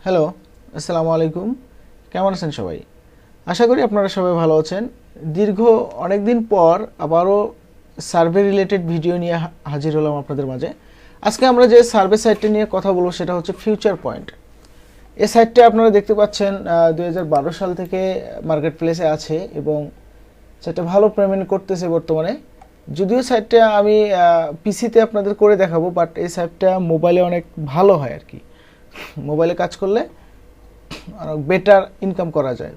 Hello, আসসালামু আলাইকুম। কেমন আছেন সবাই? আশা করি আপনারা সবাই ভালো আছেন। দীর্ঘ অনেক দিন পর আবারও সার্ভে রিলেটেড ভিডিও নিয়ে হাজির হলাম আপনাদের মাঝে। আজকে আমরা যে সার্ভে সাইটটা নিয়ে কথা বলবো সেটা হচ্ছে ফিউচার পয়েন্ট। এই সাইটটা আপনারা দেখতে পাচ্ছেন 2012 সাল থেকে মার্কেট প্লেসে আছে এবং সেটা ভালো পেমেন্ট করতেছে বর্তমানে। যদিও সাইটটা আমি পিসিতে আপনাদের করে দেখাবো, বাট এই সাইটটা মোবাইলে অনেক ভালো হয় আর কি। মোবাইলে কাজ করলে বেটার ইনকাম করা যায়।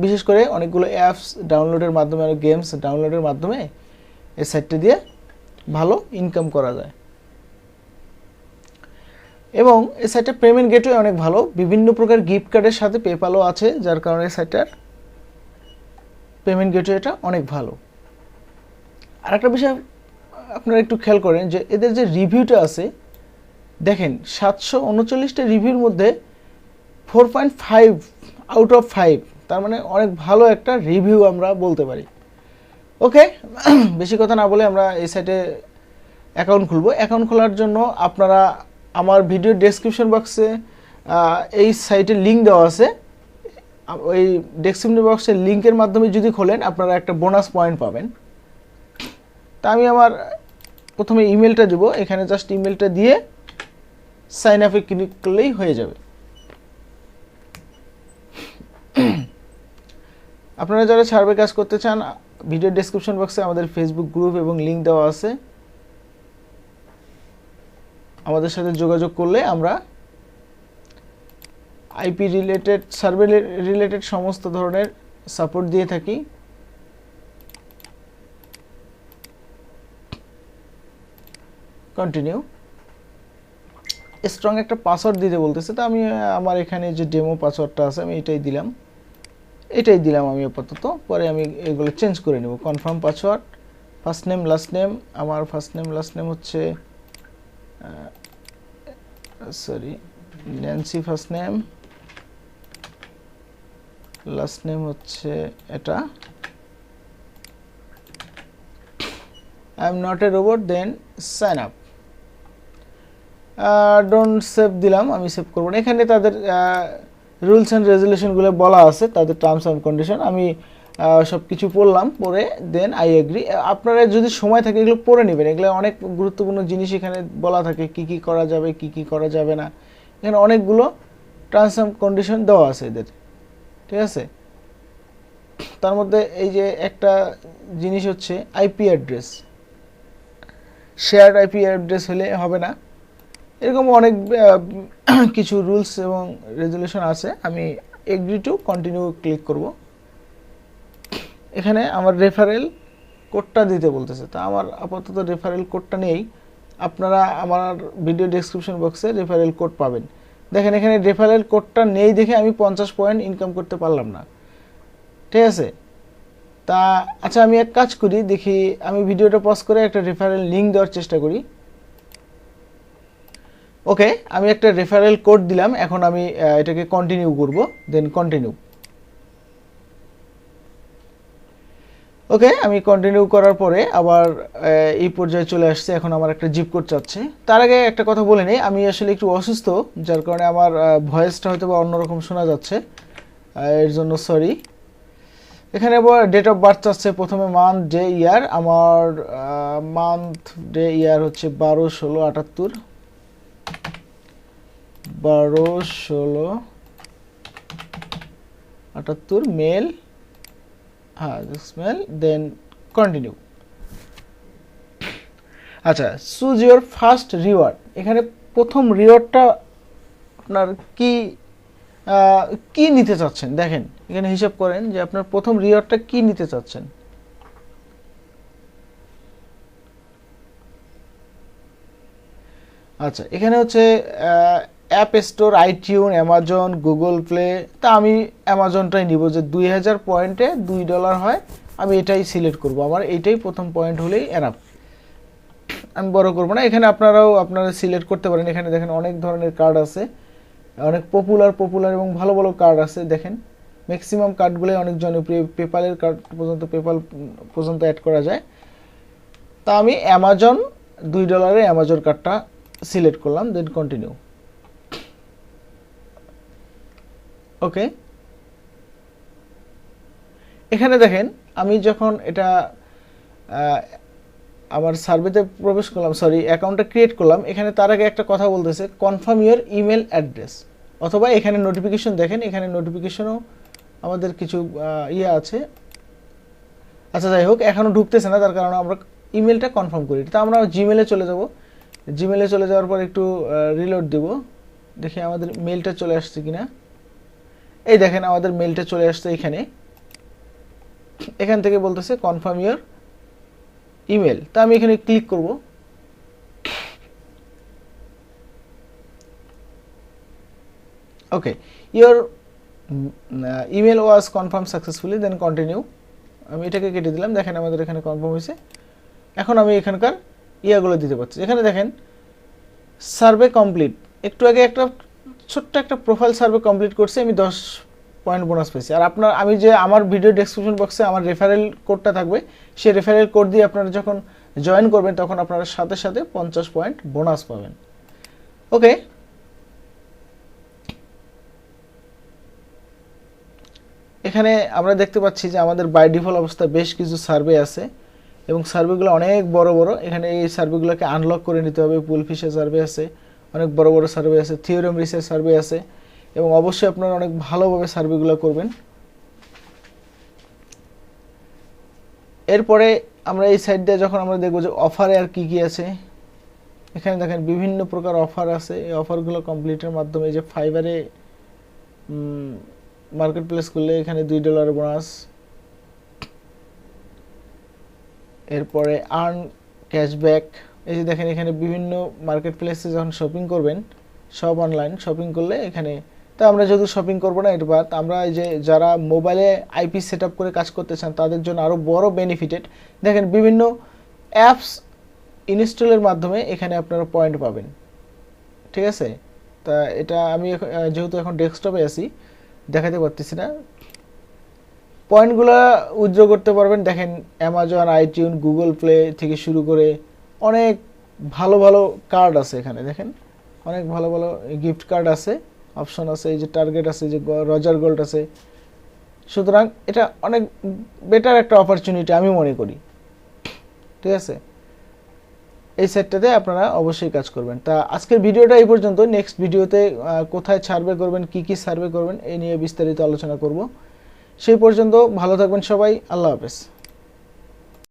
বিশেষ করে অনেকগুলো অ্যাপস ডাউনলোডের মাধ্যমে, অনেক গেমস ডাউনলোডের মাধ্যমে এই সাইটটা দিয়ে ভালো ইনকাম করা যায়। এবং এই সাইটের পেমেন্ট গেটওয়ে অনেক ভালো, বিভিন্ন প্রকার গিফট কার্ডের সাথে পেপ্যালও আছে, যার কারণে এই সাইটটার পেমেন্ট গেটওয়েটা অনেক ভালো। আর একটা বিষয় আপনারা একটু খেয়াল করেন যে এদের যে রিভিউটা আছে, দেখেন 739টা রিভিউর মধ্যে 4.5 আউট অফ 5, তার মানে অনেক ভালো একটা রিভিউ আমরা বলতে পারি। ওকে, বেশি কথা না বলে আমরা এই সাইটে অ্যাকাউন্ট খুলবো। অ্যাকাউন্ট খোলার জন্য আপনারা আমার ভিডিও ডেসক্রিপশন বক্সে এই সাইটের লিঙ্ক দেওয়া আছে। ওই ডেসক্রিপশন বক্সের লিঙ্কের মাধ্যমে যদি খোলেন আপনারা একটা বোনাস পয়েন্ট পাবেন। তা আমি আমার প্রথমে ইমেলটা দেবো, এখানে জাস্ট ইমেলটা দিয়ে সাইন আপে ক্লিক করলেই হয়ে যাবে। আপনারা যারা সার্ভে কাজ করতে চান, ভিডিও ডেসক্রিপশন বক্সে আমাদের ফেসবুক গ্রুপ এবং লিঙ্ক দেওয়া আছে। আমাদের সাথে যোগাযোগ করলে আমরা আইপি রিলেটেড, সার্ভে রিলেটেড সমস্ত ধরনের সাপোর্ট দিয়ে থাকি। কন্টিনিউ। স্ট্রং একটা পাসওয়ার্ড দিতে বলতেছে, তো আমি আমার এখানে যে ডেমো পাসওয়ার্ডটা আছে আমি এটাই দিলাম আমি আপাতত। পরে আমি এগুলো চেঞ্জ করে নেব। Confirm password, first name last name. আমার ফার্স্ট নেম লাস্ট নেম হচ্ছে Nancy, first name, last name হচ্ছে এটা। I am not a robot, then sign up. Don't save দিলাম, আমি সেভ করবো না। এখানে তাদের রুলস অ্যান্ড রেজুলেশনগুলো বলা আছে, তাদের টার্মস অ্যান্ড কন্ডিশন। আমি সব কিছু পড়লাম, পড়ে দেন আই এগ্রি। আপনারা যদি সময় থাকে এগুলো পড়ে নেবেন, এগুলো অনেক গুরুত্বপূর্ণ জিনিস এখানে বলা থাকে, কি কি করা যাবে কি কি করা যাবে না। এখানে অনেকগুলো টার্মস অ্যান্ড কন্ডিশন দেওয়া আছে এদের, ঠিক আছে। তার মধ্যে এই যে একটা জিনিস হচ্ছে IP address, shared IP address হলে হবে না। এরকম অনেক কিছু রুলস এবং রেজুলেশন আছে। আমি এগ্রি টু কন্টিনিউ ক্লিক করব। এখানে আমার রেফারেল কোডটা দিতে বলতেছে, তা আমার আপাতত রেফারেল কোডটা নেই। আপনারা আমার ভিডিও ডেসক্রিপশন বক্সে রেফারেল কোড পাবেন। দেখেন এখানে রেফারেল কোডটা নেই দেখে আমি 50 পয়েন্ট ইনকাম করতে পারলাম না, ঠিক আছে। তা আচ্ছা, আমি এক কাজ করি, দেখি আমি ভিডিওটা পজ করে একটা রেফারেল লিঙ্ক দেওয়ার চেষ্টা করি। ওকে, আমি একটা রেফারেল কোড দিলাম, এখন আমি এটাকে কন্টিনিউ করব, দেন কন্টিনিউ। ওকে, আমি কন্টিনিউ করার পরে আবার এই পর্যায়ে চলে আসছে। এখন আমার একটা জিপ কোড চাচ্ছে। তার আগে একটা কথা বলে নিই, আমি আসলে একটু অসুস্থ, যার কারণে আমার ভয়েসটা হয়তো বা অন্যরকম শোনা যাচ্ছে, এর জন্য সরি। এখানে আবার ডেট অফ বার্থ চাচ্ছে, প্রথমে মান্থ ডে ইয়ার। আমার মান্থ ডে ইয়ার হচ্ছে 12/16/78, 12/16/78, মেল, হ্যাঁ মেল, দেন কন্টিনিউ। আচ্ছা, চুজ ইউর ফার্স্ট রিওয়ার্ড। এখানে প্রথম রিওয়ার্ডটা আপনার কি নিতে চাচ্ছেন, দেখেন এখানে হিসাব করেন যে আপনার প্রথম রিওয়ার্ডটা কি নিতে চাচ্ছেন। আচ্ছা, এখানে হচ্ছে app store, iTunes, Amazon, Google play. তা আমি অ্যামাজনটাই নিব, যে 2000 পয়েন্টে $2 হয়, আমি এটাই সিলেক্ট করব। আমার এইটাই প্রথম পয়েন্ট হলেই এনাফ, আমি বড় করব না। এখানে আপনারা সিলেক্ট করতে পারেন। এখানে দেখেন অনেক ধরনের কার্ড আছে, অনেক পপুলার এবং ভালো ভালো কার্ড আছে। দেখেন ম্যাক্সিমাম কার্ডগুলোই অনেক জনপ্রিয়, পেপালের কার্ড পর্যন্ত, পেপাল পর্যন্ত অ্যাড করা যায়। তা আমি অ্যামাজন $2 অ্যামাজন কার্ডটা সিলেক্ট করলাম, দেন কন্টিনিউ। ওকে, এখানে দেখেন আমি যখন এটা আমার সার্ভেতে প্রবেশ করলাম, সরি অ্যাকাউন্টটা ক্রিয়েট করলাম, এখানে তার আগে একটা কথা বলতেছে কনফার্ম ইউর ইমেল অ্যাড্রেস, অথবা এখানে নোটিফিকেশন দেখেন, এখানে নোটিফিকেশনও আমাদের কিছু ইয়ে আছে। আচ্ছা যাই হোক, এখনও ঢুকতেছে না, তার কারণে আমরা ইমেলটা কনফার্ম করি। তা আমরা জিমেলে চলে যাব, জিমেলে চলে যাওয়ার পর একটু রিলোড দেব, দেখি আমাদের মেলটা চলে আসছে কিনা। এই দেখেন আমাদের মেলটা চলে আসছে এখানে, এখান থেকে বলতেছে কনফার্ম ইউর ইমেল। তা আমি এখানে ক্লিক করব। Okay, your email was confirm successfully, then continue. আমি এটাকে কেটে দিলাম। দেখেন আমাদের এখানে কনফার্ম হয়েছে। এখন আমি এখানকার ইয়াগুলো দিতে পারছি। এখানে দেখেন সার্ভে কমপ্লিট, একটু আগে একটা ছোট্ট একটা প্রোফাইল সার্ভে কমপ্লিট করছি, আমি 10 পয়েন্ট বোনাস পেয়েছি। আর আপনার আমি যে আমার ভিডিও ডেসক্রিপশন বক্সে আমার রেফারেল কোডটা থাকবে, সেই রেফারেল কোড দিয়ে আপনারা যখন জয়েন করবেন তখন আপনারা সাথে সাথে 50 পয়েন্ট বোনাস পাবেন। ওকে, এখানে আমরা দেখতে পাচ্ছি যে আমাদের বাই ডিফল্ট অবস্থায় বেশ কিছু সার্ভে আছে এবং সার্ভেগুলো অনেক বড় বড়। এখানে এই সার্ভেগুলোকে আনলক করে নিতে হবে। পুলফিশের সার্ভে আছে, অনেক বড় বড় সার্ভে আছে, থিওরেম রিসার্চ সার্ভে আছে, এবং অবশ্যই আপনারা অনেক ভালোভাবে সার্ভেগুলো করবেন। এরপরে আমরা এই সাইড দিয়ে যখন আমরা দেখব যে অফারে আর কি কি আছে, এখানে দেখেন বিভিন্ন প্রকার অফার আছে। এই অফারগুলো কমপ্লিটের মাধ্যমে, এই যে ফাইবারে মার্কেট প্লেস করলে এখানে $2 বোনাস, এরপরে আর্ন ক্যাশব্যাক। এই যে দেখেন এখানে বিভিন্ন মার্কেট প্লেসে যখন শপিং করবেন, সব অনলাইন শপিং করলে এখানে, তা আমরা যেহেতু শপিং করবো না, এরপর আমরা এই যে যারা মোবাইলে আইপি সেট আপ করে কাজ করতে চান তাদের জন্য আরও বড় বেনিফিটেড। দেখেন বিভিন্ন অ্যাপস ইনস্টলের মাধ্যমে এখানে আপনারা পয়েন্ট পাবেন, ঠিক আছে। তা এটা আমি যেহেতু এখন ডেস্কটপে আছি দেখাতে পারতেছি না। পয়েন্টগুলো উইথড্র করতে পারবেন। দেখেন অ্যামাজন, আইটিউন, গুগল প্লে থেকে শুরু করে অনেক ভালো ভালো কার্ড আছে এখানে। দেখেন অনেক ভালো ভালো গিফট কার্ড আছে, অপশন আছে, এই যে টার্গেট আছে, এই যে রজার গোল্ড আছে। সুতরাং এটা অনেক বেটার একটা অপরচুনিটি আমি মনে করি, ঠিক আছে। এই সেটটাতে আপনারা অবশ্যই কাজ করবেন। তা আজকের ভিডিওটা এই পর্যন্ত। নেক্সট ভিডিওতে কোথায় সার্ভে করবেন, কি কি সার্ভে করবেন এই নিয়ে বিস্তারিত আলোচনা করব। সেই পর্যন্ত ভালো থাকবেন সবাই। আল্লাহ হাফেজ।